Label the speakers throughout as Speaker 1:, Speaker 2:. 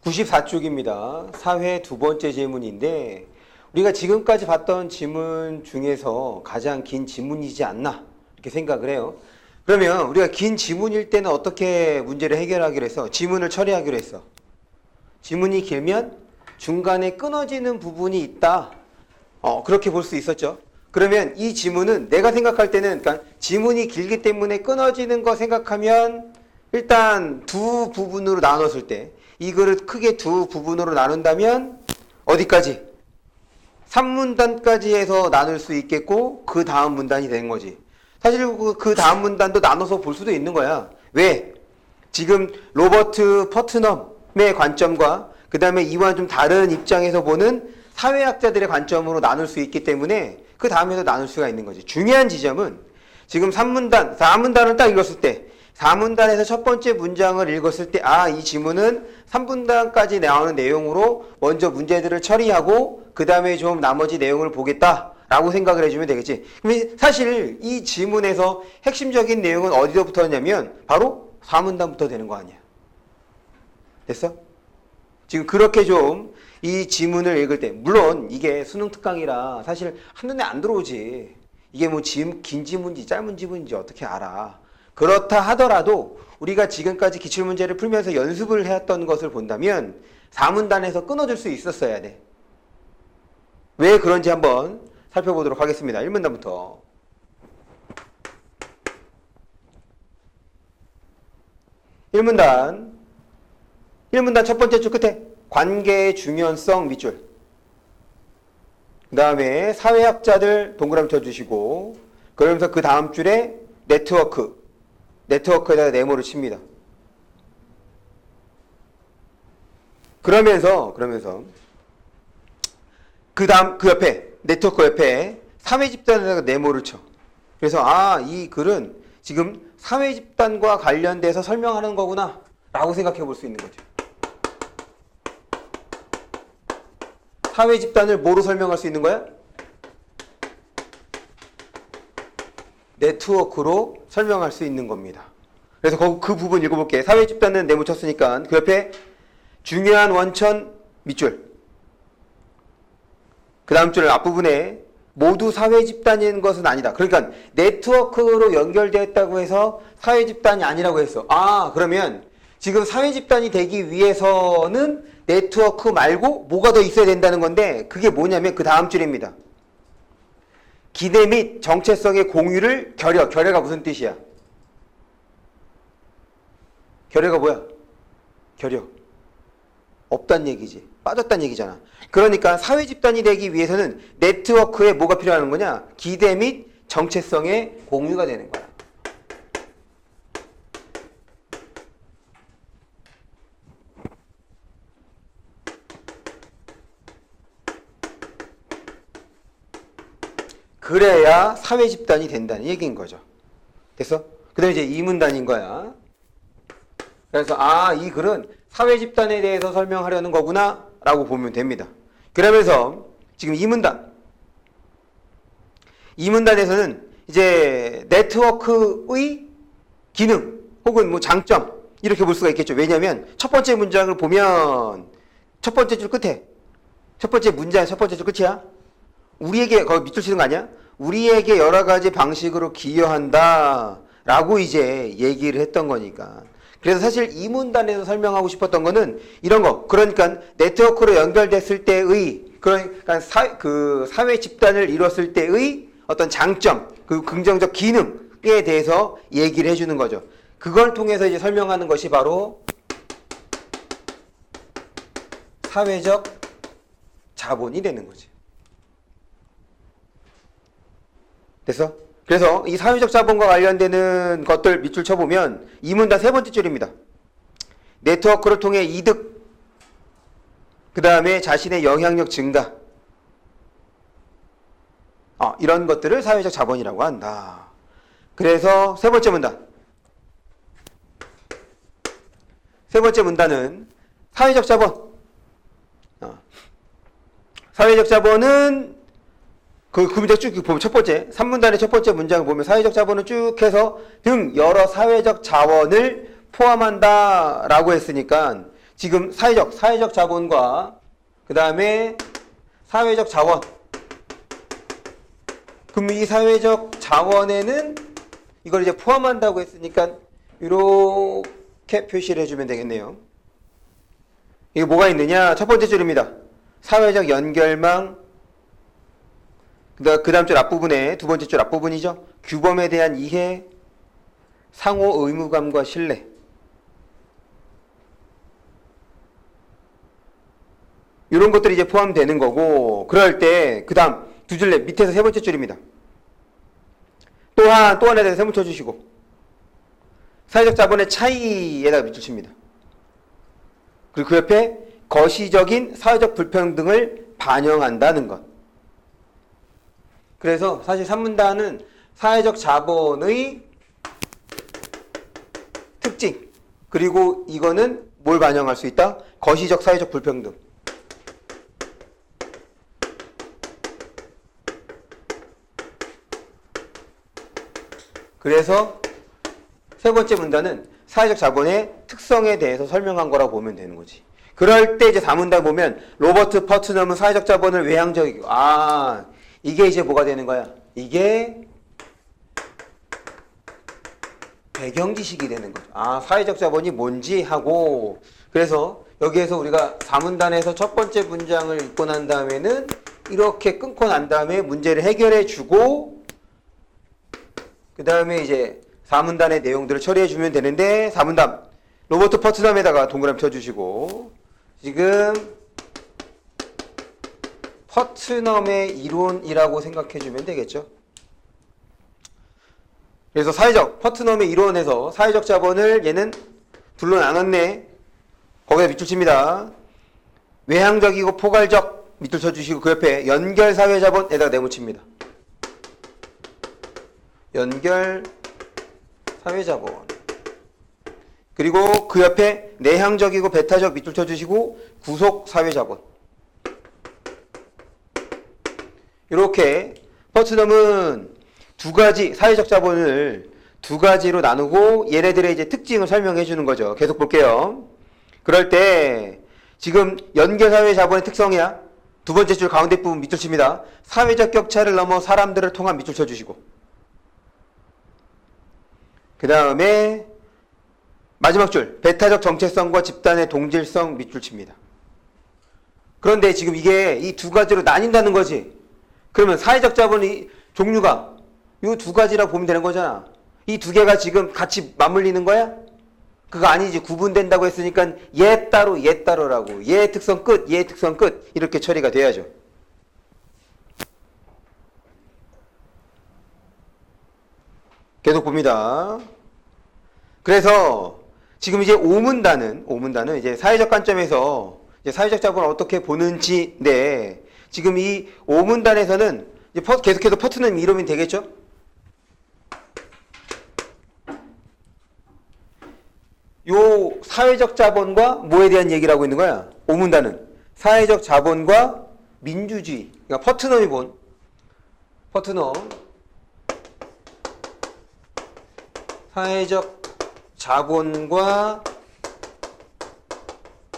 Speaker 1: 94쪽입니다. 사회 두 번째 질문인데 우리가 지금까지 봤던 지문 중에서 가장 긴 지문이지 않나 이렇게 생각을 해요. 그러면 우리가 긴 지문일 때는 어떻게 문제를 해결하기로 했어? 지문을 처리하기로 했어. 지문이 길면 중간에 끊어지는 부분이 있다. 그렇게 볼 수 있었죠. 그러면 이 지문은 내가 생각할 때는 그러니까 지문이 길기 때문에 끊어지는 거 생각하면 일단 두 부분으로 나눴을 때 이 글을 크게 두 부분으로 나눈다면 어디까지? 3문단까지 해서 나눌 수 있겠고 그 다음 문단이 되는 거지. 사실 그 다음 문단도 나눠서 볼 수도 있는 거야. 왜? 지금 로버트 퍼트넘의 관점과 그 다음에 이와 좀 다른 입장에서 보는 사회학자들의 관점으로 나눌 수 있기 때문에 그 다음에도 나눌 수가 있는 거지. 중요한 지점은 지금 3문단, 4문단을 딱 읽었을 때 4문단에서 첫 번째 문장을 읽었을 때 이 지문은 3문단까지 나오는 내용으로 먼저 문제들을 처리하고 그 다음에 좀 나머지 내용을 보겠다라고 생각을 해주면 되겠지. 근데 사실 이 지문에서 핵심적인 내용은 어디서부터냐면 바로 4문단부터 되는 거 아니야. 됐어? 지금 그렇게 좀 이 지문을 읽을 때 물론 이게 수능 특강이라 사실 한눈에 안 들어오지. 이게 뭐 긴 지문인지 짧은 지문인지 어떻게 알아. 그렇다 하더라도 우리가 지금까지 기출문제를 풀면서 연습을 해왔던 것을 본다면 4문단에서 끊어줄 수 있었어야 돼. 왜 그런지 한번 살펴보도록 하겠습니다. 1문단부터. 1문단 첫 번째 줄 끝에 관계의 중요성 밑줄. 그 다음에 사회학자들 동그라미 쳐주시고 그러면서 그 다음 줄에 네트워크에다가 네모를 칩니다. 그러면서 그 다음 그 옆에 네트워크 옆에 사회집단에다가 네모를 쳐. 그래서 이 글은 지금 사회집단과 관련돼서 설명하는 거구나 라고 생각해 볼 수 있는 거죠. 사회집단을 뭐로 설명할 수 있는 거야? 네트워크로 설명할 수 있는 겁니다. 그래서 그 부분 읽어볼게. 사회집단은 네모 쳤으니까 그 옆에 중요한 원천 밑줄. 그 다음 줄 앞부분에 모두 사회집단인 것은 아니다. 그러니까 네트워크로 연결되었다고 해서 사회집단이 아니라고 했어. 그러면 지금 사회집단이 되기 위해서는 네트워크 말고 뭐가 더 있어야 된다는 건데 그게 뭐냐면 그 다음 줄입니다. 기대 및 정체성의 공유를 결여가 무슨 뜻이야? 결여가 뭐야? 결여. 없단 얘기지. 빠졌단 얘기잖아. 그러니까 사회집단이 되기 위해서는 네트워크에 뭐가 필요한 거냐? 기대 및 정체성의 공유가 되는 거야. 그래야 사회집단이 된다는 얘기인 거죠. 됐어? 그 다음에 이제 이문단인 거야. 그래서 이 글은 사회집단에 대해서 설명하려는 거구나 라고 보면 됩니다. 그러면서 지금 이문단에서는 이제 네트워크의 기능 혹은 뭐 장점 이렇게 볼 수가 있겠죠. 왜냐하면 첫 번째 문장을 보면 첫 번째 줄 끝에 첫 번째 문장 첫 번째 줄 끝이야. 우리에게 거기 밑줄 치는 거 아니야? 우리에게 여러 가지 방식으로 기여한다 라고 이제 얘기를 했던 거니까. 그래서 사실 이 문단에서 설명하고 싶었던 거는 이런 거. 그러니까 네트워크로 연결됐을 때의 그러니까 사회 집단을 이뤘을 때의 어떤 장점, 그 긍정적 기능에 대해서 얘기를 해주는 거죠. 그걸 통해서 이제 설명하는 것이 바로 사회적 자본이 되는 거지. 됐어? 그래서 이 사회적 자본과 관련되는 것들 밑줄 쳐보면 이 문단 세 번째 줄입니다. 네트워크를 통해 이득, 그 다음에 자신의 영향력 증가, 이런 것들을 사회적 자본이라고 한다. 그래서 세 번째 문단은 사회적 자본. 사회적 자본은 그 문장 쭉 보면 첫 번째 3문단의 첫 번째 문장을 보면 사회적 자본은 쭉 해서 등 여러 사회적 자원을 포함한다 라고 했으니까 지금 사회적 자본과 그 다음에 사회적 자원. 그럼 이 사회적 자원에는 이걸 이제 포함한다고 했으니까 이렇게 표시를 해주면 되겠네요. 이게 뭐가 있느냐? 첫 번째 줄입니다. 사회적 연결망. 그 다음 줄 앞부분에 두 번째 줄 앞부분이죠. 규범에 대한 이해, 상호 의무감과 신뢰. 이런 것들이 이제 포함되는 거고, 그럴 때 그 다음 두 줄레 밑에서 세 번째 줄입니다. 또 하나에 대해서 세모 쳐주시고, 사회적 자본의 차이에다가 밑줄 칩니다. 그리고 그 옆에 거시적인 사회적 불평등을 반영한다는 것. 그래서 사실 산문단은 사회적 자본의 특징, 그리고 이거는 뭘 반영할 수 있다? 거시적 사회적 불평등. 그래서 세 번째 문단은 사회적 자본의 특성에 대해서 설명한 거라고 보면 되는 거지. 그럴 때 이제 4문단 보면 로버트 퍼트넘은 사회적 자본을 외향적이고, 이게 이제 뭐가 되는 거야? 이게 배경 지식이 되는 거죠. 사회적 자본이 뭔지 하고, 그래서 여기에서 우리가 4문단에서 첫 번째 문장을 읽고 난 다음에는 이렇게 끊고 난 다음에 문제를 해결해 주고, 그 다음에 이제 4문단의 내용들을 처리해 주면 되는데, 4문단 로버트 퍼트넘에다가 동그라미 쳐주시고, 지금 퍼트넘의 이론이라고 생각해 주면 되겠죠. 그래서 퍼트넘의 이론에서 사회적 자본을 얘는 둘로 나눴네. 거기다 밑줄 칩니다. 외향적이고 포괄적 밑줄 쳐주시고, 그 옆에 연결 사회 자본에다가 네모칩니다. 연결 사회자본. 그리고 그 옆에 내향적이고 배타적 밑줄 쳐주시고 구속 사회자본. 이렇게 퍼트넘은 두 가지 사회적 자본을 두 가지로 나누고 얘네들의 이제 특징을 설명해 주는 거죠. 계속 볼게요. 그럴 때 지금 연결 사회 자본의 특성이야. 두 번째 줄 가운데 부분 밑줄 칩니다. 사회적 격차를 넘어 사람들을 통한 밑줄 쳐주시고, 그 다음에 마지막 줄 배타적 정체성과 집단의 동질성 밑줄 칩니다. 그런데 지금 이게 이 두 가지로 나뉜다는 거지. 그러면 사회적 자본의 종류가 이 두 가지라고 보면 되는 거잖아. 이 두 개가 지금 같이 맞물리는 거야? 그거 아니지. 구분된다고 했으니까 얘 따로 얘 따로라고. 얘 특성 끝, 얘 특성 끝 이렇게 처리가 돼야죠. 계속 봅니다. 그래서 지금 이제 5문단은 이제 사회적 관점에서 이제 사회적 자본을 어떻게 보는지인데, 지금 이 5문단에서는 이제 계속해서 퍼트넘 이론이 되겠죠? 요 사회적 자본과 뭐에 대한 얘기를 하고 있는 거야? 5문단은 사회적 자본과 민주주의. 그러니까 퍼트넘 사회적 자본과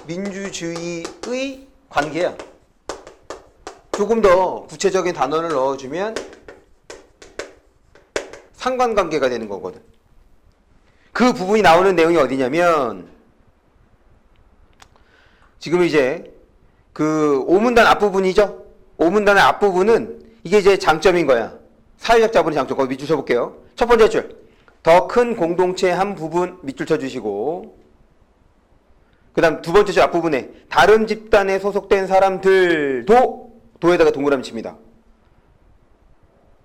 Speaker 1: 민주주의의 관계야. 조금 더 구체적인 단어를 넣어주면 상관관계가 되는 거거든. 그 부분이 나오는 내용이 어디냐면, 지금 이제 그 5문단 앞부분이죠. 5문단의 앞부분은 이게 이제 장점인 거야. 사회적 자본의 장점. 거기 밑줄 쳐볼게요. 첫 번째 줄. 더 큰 공동체의 한 부분 밑줄 쳐주시고, 그 다음 두 번째 줄 앞부분에 다른 집단에 소속된 사람들도 도에다가 동그라미 칩니다.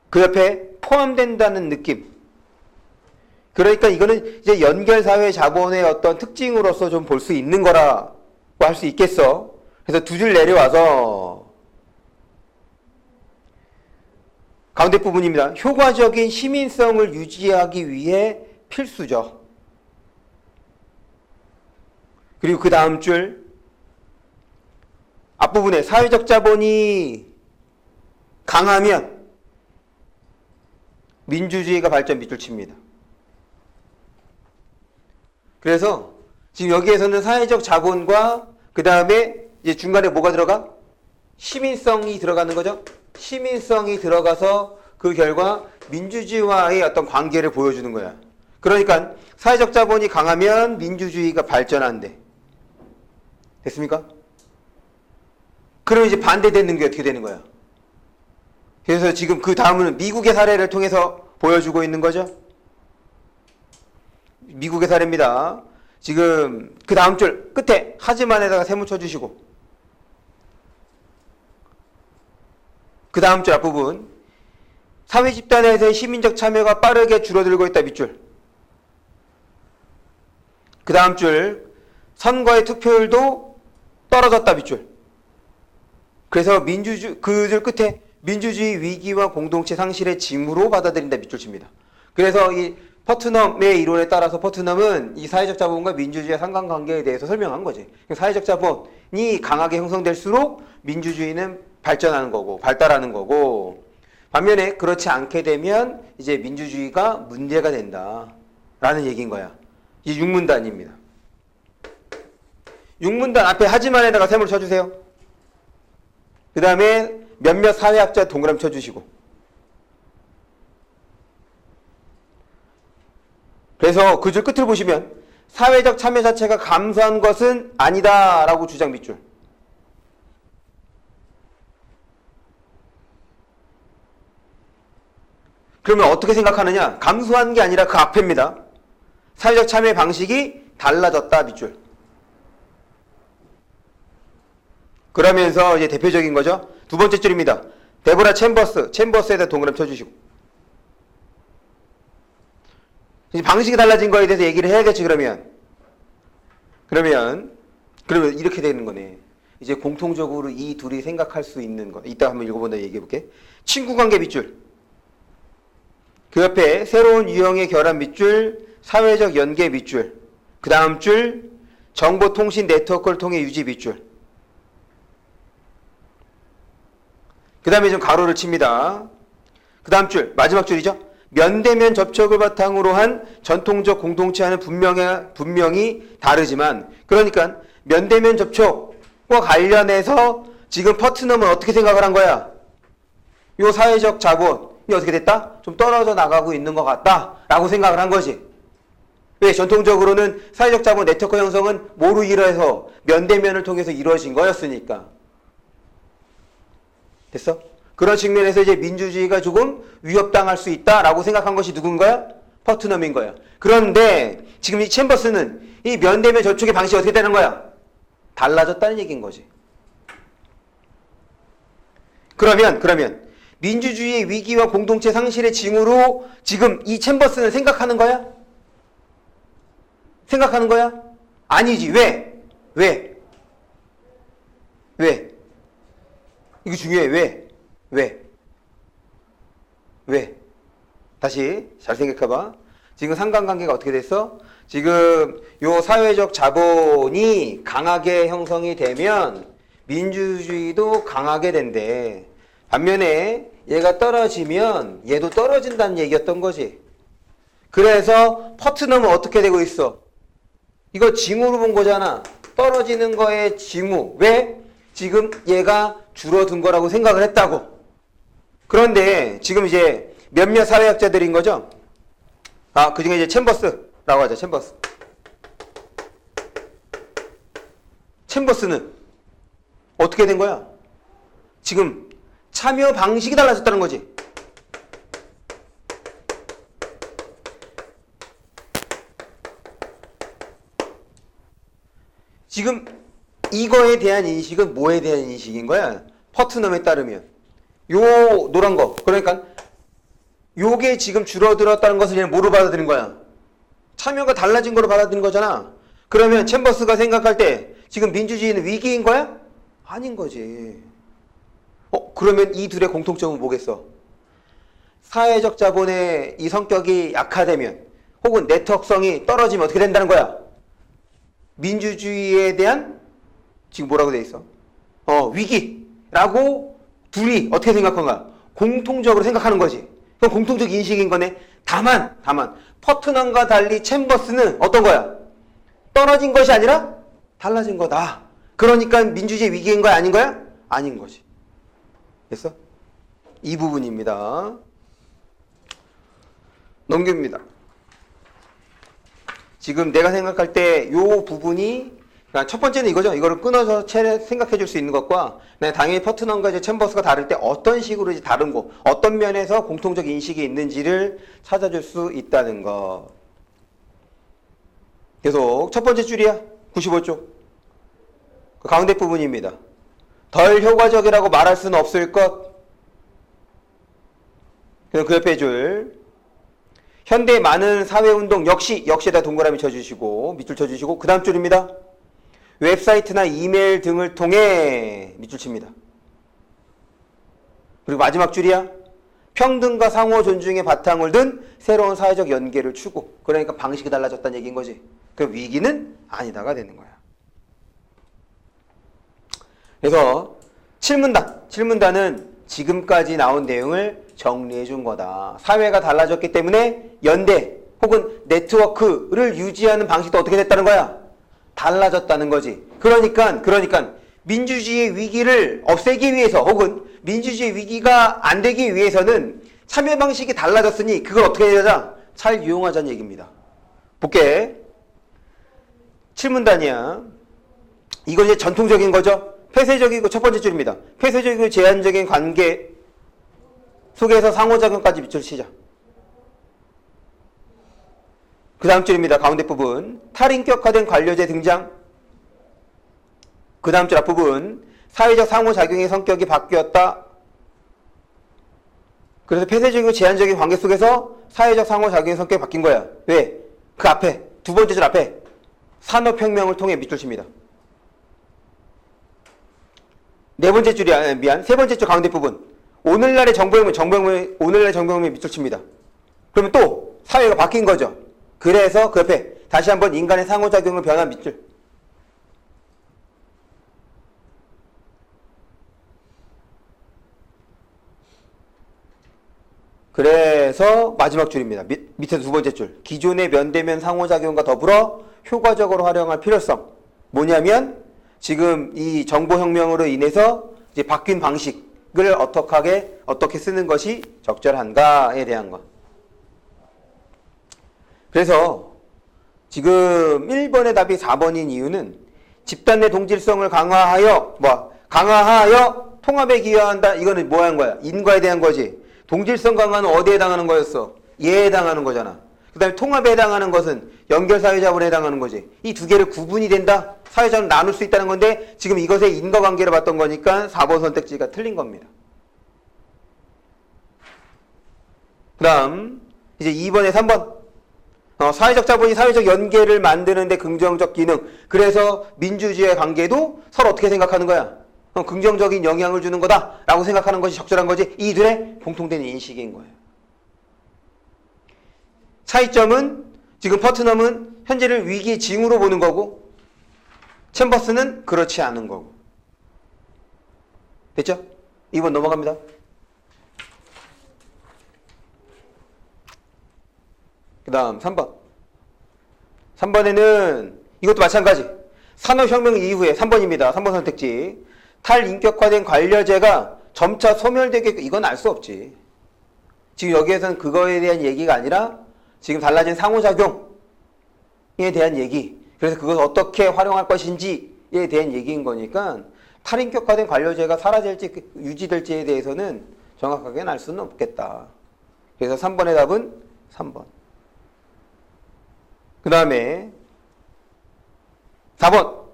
Speaker 1: 그 옆에 포함된다는 느낌. 그러니까 이거는 이제 연결사회 자본의 어떤 특징으로서 좀 볼 수 있는 거라고 할 수 있겠어. 그래서 두 줄 내려와서 가운데 부분입니다. 효과적인 시민성을 유지하기 위해 필수죠. 그리고 그 다음 줄 앞부분에 사회적 자본이 강하면 민주주의가 발전 밑줄 칩니다. 그래서 지금 여기에서는 사회적 자본과 그 다음에 이제 중간에 뭐가 들어가? 시민성이 들어가는 거죠. 시민성이 들어가서 그 결과 민주주의와의 어떤 관계를 보여주는 거야. 그러니까 사회적 자본이 강하면 민주주의가 발전한대. 됐습니까? 그럼 이제 반대되는 게 어떻게 되는 거야? 그래서 지금 그 다음은 미국의 사례를 통해서 보여주고 있는 거죠. 미국의 사례입니다. 지금 그 다음 줄 끝에 하지만에다가 세모 쳐주시고 그 다음 줄 앞부분 사회 집단에서의 시민적 참여가 빠르게 줄어들고 있다 밑줄. 그 다음 줄 선거의 투표율도 떨어졌다 밑줄. 그래서 그 줄 끝에 민주주의 위기와 공동체 상실의 징후로 받아들인다 밑줄 칩니다. 그래서 이 퍼트넘의 이론에 따라서 퍼트넘은 이 사회적 자본과 민주주의의 상관관계에 대해서 설명한 거지. 사회적 자본이 강하게 형성될수록 민주주의는 발전하는 거고 발달하는 거고, 반면에 그렇지 않게 되면 이제 민주주의가 문제가 된다라는 얘기인 거야. 이 6문단입니다. 6문단 앞에 하지만에다가 세모를 쳐주세요. 그 다음에 몇몇 사회학자 동그라미 쳐주시고. 그래서 그 줄 끝을 보시면 사회적 참여 자체가 감소한 것은 아니다 라고 주장 밑줄. 그러면 어떻게 생각하느냐? 감소한 게 아니라 그 앞에입니다. 사회적 참여 방식이 달라졌다 밑줄. 그러면서 이제 대표적인 거죠. 두 번째 줄입니다. 데보라 챔버스에다 동그라미 쳐주시고. 이제 방식이 달라진 거에 대해서 얘기를 해야겠지. 그러면 이렇게 되는 거네. 이제 공통적으로 이 둘이 생각할 수 있는 거. 이따 한번 읽어본다 얘기해 볼게. 친구관계 밑줄. 그 옆에 새로운 유형의 결합 밑줄, 사회적 연계 밑줄. 그 다음 줄 정보통신 네트워크를 통해 유지 밑줄. 그 다음에 좀 가로를 칩니다. 그 다음 줄 마지막 줄이죠. 면대면 접촉을 바탕으로 한 전통적 공동체와는 분명히 다르지만, 그러니까 면대면 접촉과 관련해서 지금 퍼트넘은 어떻게 생각을 한 거야? 요 사회적 자본이 어떻게 됐다? 좀 떨어져 나가고 있는 것 같다 라고 생각을 한 거지. 왜? 전통적으로는 사회적 자본 네트워크 형성은 뭐로 이루어서 면대면을 통해서 이루어진 거였으니까. 됐어? 그런 측면에서 이제 민주주의가 조금 위협당할 수 있다라고 생각한 것이 누군가요? 퍼트넘인 거야. 그런데 지금 이 챔버스는 이 면대면 접촉의 방식이 어떻게 되는 거야? 달라졌다는 얘기인 거지. 그러면 민주주의의 위기와 공동체 상실의 징후로 지금 이 챔버스는 생각하는 거야? 생각하는 거야? 아니지. 왜? 이거 중요해. 왜? 다시 잘 생각해봐. 지금 상관관계가 어떻게 됐어? 지금 요 사회적 자본이 강하게 형성이 되면 민주주의도 강하게 된대. 반면에 얘가 떨어지면 얘도 떨어진다는 얘기였던 거지. 그래서 퍼트넘은 어떻게 되고 있어? 이거 징후로 본 거잖아. 떨어지는 거의 징후. 왜? 지금 얘가 줄어든 거라고 생각을 했다고. 그런데 지금 이제 몇몇 사회학자들인 거죠. 그 중에 이제 챔버스라고 하죠. 챔버스는 어떻게 된 거야? 지금 참여 방식이 달라졌다는 거지. 지금 이거에 대한 인식은 뭐에 대한 인식인 거야? 퍼트넘에 따르면 요 노란 거, 그러니까 요게 지금 줄어들었다는 것을 얘는 뭐로 받아들인 거야? 참여가 달라진 거로 받아들인 거잖아. 그러면 챔버스가 생각할 때 지금 민주주의는 위기인 거야? 아닌 거지. 그러면 이 둘의 공통점은 뭐겠어? 사회적 자본의 이 성격이 약화되면 혹은 네트워크성이 떨어지면 어떻게 된다는 거야? 민주주의에 대한 지금 뭐라고 돼 있어? 위기라고 둘이 어떻게 생각한가? 공통적으로 생각하는 거지. 그럼 공통적 인식인 거네. 다만 퍼트넘과 달리 챔버스는 어떤 거야? 떨어진 것이 아니라 달라진 거다. 그러니까 민주주의 위기인 거야? 아닌 거야? 아닌 거지. 됐어? 이 부분입니다. 넘깁니다. 지금 내가 생각할 때 요 부분이 그러니까 첫 번째는 이거죠. 이거를 끊어서 생각해 줄 수 있는 것과 당연히 퍼트넘과 이제 챔버스가 다를 때 어떤 식으로 이제 다른고 어떤 면에서 공통적 인식이 있는지를 찾아줄 수 있다는 것. 계속 첫 번째 줄이야. 95쪽. 그 가운데 부분입니다. 덜 효과적이라고 말할 수는 없을 것. 그 옆에 줄. 현대 많은 사회운동 역시에다 동그라미 쳐주시고 밑줄 쳐주시고 그 다음 줄입니다. 웹사이트나 이메일 등을 통해 밑줄 칩니다. 그리고 마지막 줄이야. 평등과 상호 존중의 바탕을 둔 새로운 사회적 연계를 추구. 그러니까 방식이 달라졌다는 얘기인 거지. 그 위기는 아니다가 되는 거야. 그래서 칠문단은 지금까지 나온 내용을 정리해 준 거다. 사회가 달라졌기 때문에 연대 혹은 네트워크를 유지하는 방식도 어떻게 됐다는 거야? 달라졌다는 거지. 그러니까 민주주의의 위기를 없애기 위해서 혹은 민주주의 위기가 안 되기 위해서는 참여 방식이 달라졌으니 그걸 어떻게 해야 되자? 잘 이용하자는 얘기입니다. 볼게. 칠문단이야. 이건 이제 전통적인 거죠. 폐쇄적이고 첫 번째 줄입니다. 폐쇄적이고 제한적인 관계 속에서 상호작용까지 밑줄 치자. 그 다음 줄입니다. 가운데 부분. 탈인격화된 관료제 등장. 그 다음 줄 앞부분. 사회적 상호작용의 성격이 바뀌었다. 그래서 폐쇄적이고 제한적인 관계 속에서 사회적 상호작용의 성격이 바뀐 거야. 왜? 그 앞에 두 번째 줄 앞에 산업혁명을 통해 밑줄 칩니다. 네 번째 줄이야. 미안. 세 번째 줄 가운데 부분. 오늘날의 오늘날의 정보혁명에 밑줄 칩니다. 그러면 또 사회가 바뀐 거죠. 그래서 그 옆에 다시 한번 인간의 상호작용을 변한 밑줄. 그래서 마지막 줄입니다. 밑에 두 번째 줄. 기존의 면대면 상호작용과 더불어 효과적으로 활용할 필요성. 뭐냐면 지금 이 정보혁명으로 인해서 이제 바뀐 방식을 어떻게 쓰는 것이 적절한가에 대한 것. 그래서 지금 1번의 답이 4번인 이유는 집단 내 동질성을 강화하여 통합에 기여한다. 이거는 뭐 하는 거야? 인과에 대한 거지. 동질성 강화는 어디에 해당하는 거였어? 얘에 해당하는 거잖아. 그 다음에 통합에 해당하는 것은 연결사회자본에 해당하는 거지. 이 두 개를 구분이 된다? 사회자는 나눌 수 있다는 건데 지금 이것의 인과관계를 봤던 거니까 4번 선택지가 틀린 겁니다. 그 다음 이제 2번에 3번. 사회적 자본이 사회적 연계를 만드는데 긍정적 기능. 그래서 민주주의의 관계도 서로 어떻게 생각하는 거야? 긍정적인 영향을 주는 거다 라고 생각하는 것이 적절한 거지. 이 둘의 공통된 인식인 거예요. 차이점은 지금 퍼트넘은 현재를 위기의 징후로 보는 거고 챔버스는 그렇지 않은 거고. 됐죠? 2번 넘어갑니다. 그 다음 3번. 3번에는 이것도 마찬가지. 산업혁명 이후에 3번입니다. 3번 선택지. 탈인격화된 관료제가 점차 소멸되게, 이건 알 수 없지. 지금 여기에서는 그거에 대한 얘기가 아니라 지금 달라진 상호작용에 대한 얘기. 그래서 그것을 어떻게 활용할 것인지에 대한 얘기인 거니까 탈인격화된 관료제가 사라질지 유지될지에 대해서는 정확하게는 알 수는 없겠다. 그래서 3번의 답은 3번. 그 다음에 4번.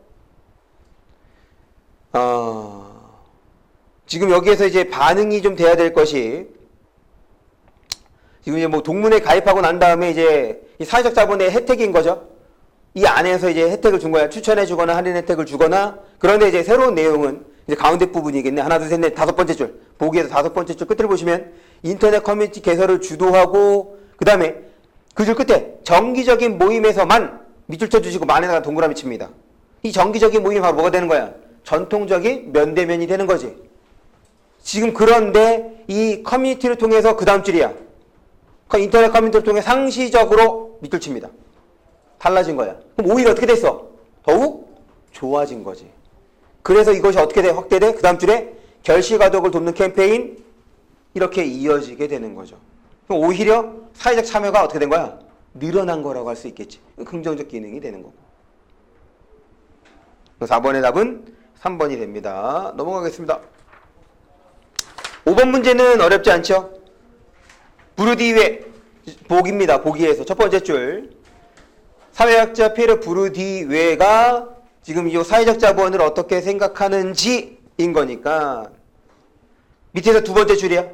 Speaker 1: 지금 여기에서 이제 반응이 좀 돼야 될 것이 지금 이제 뭐 동문회 가입하고 난 다음에 이제 이 사회적 자본의 혜택인 거죠. 이 안에서 이제 혜택을 준 거야. 추천해 주거나 할인 혜택을 주거나. 그런데 이제 새로운 내용은 이제 가운데 부분이겠네. 하나, 둘, 셋, 넷, 다섯 번째 줄. 보기에서 다섯 번째 줄 끝을 보시면 인터넷 커뮤니티 개설을 주도하고 그 다음에 그 줄 끝에 정기적인 모임에서만 밑줄 쳐주시고 만에다가 동그라미 칩니다. 이 정기적인 모임이 바로 뭐가 되는 거야? 전통적인 면대면이 되는 거지. 지금 그런데 이 커뮤니티를 통해서 그 다음 줄이야. 인터넷 커뮤니티를 통해 상시적으로 밑줄 칩니다. 달라진 거야. 그럼 오히려 어떻게 됐어? 더욱 좋아진 거지. 그래서 이것이 어떻게 돼? 확대돼? 그 다음 줄에 결실가독을 돕는 캠페인 이렇게 이어지게 되는 거죠. 그럼 오히려 사회적 참여가 어떻게 된 거야? 늘어난 거라고 할 수 있겠지. 긍정적 기능이 되는 거고. 4번의 답은 3번이 됩니다. 넘어가겠습니다. 5번 문제는 어렵지 않죠? 부르디외 보기입니다. 보기에서 첫 번째 줄 사회학자 피에르 부르디외가 지금 이 사회적 자본을 어떻게 생각하는지인 거니까 밑에서 두 번째 줄이야.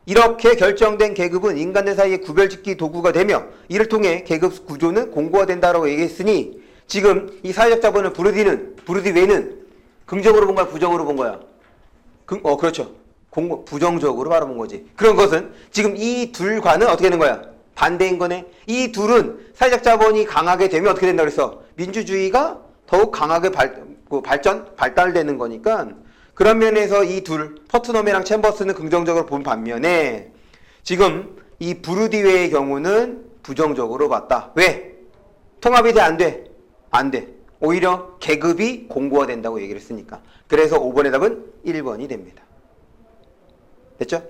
Speaker 1: 이렇게 결정된 계급은 인간들 사이에 구별짓기 도구가 되며 이를 통해 계급 구조는 공고화된다라고 얘기했으니 지금 이 사회적 자본을 부르디외는 긍정으로 본 거야, 부정으로 본 거야? 그렇죠. 부정적으로 바라본 거지. 그런 것은 지금 이 둘과는 어떻게 되는 거야? 반대인 거네. 이 둘은 사회적 자본이 강하게 되면 어떻게 된다 그랬어? 민주주의가 더욱 강하게 발달되는 거니까 그런 면에서 이 둘, 퍼트넘이랑 챔버스는 긍정적으로 본 반면에 지금 이 부르디외의 경우는 부정적으로 봤다. 왜? 통합이 돼? 안 돼? 안 돼. 오히려 계급이 공고화된다고 얘기를 했으니까. 그래서 5번의 답은 1번이 됩니다. 됐죠?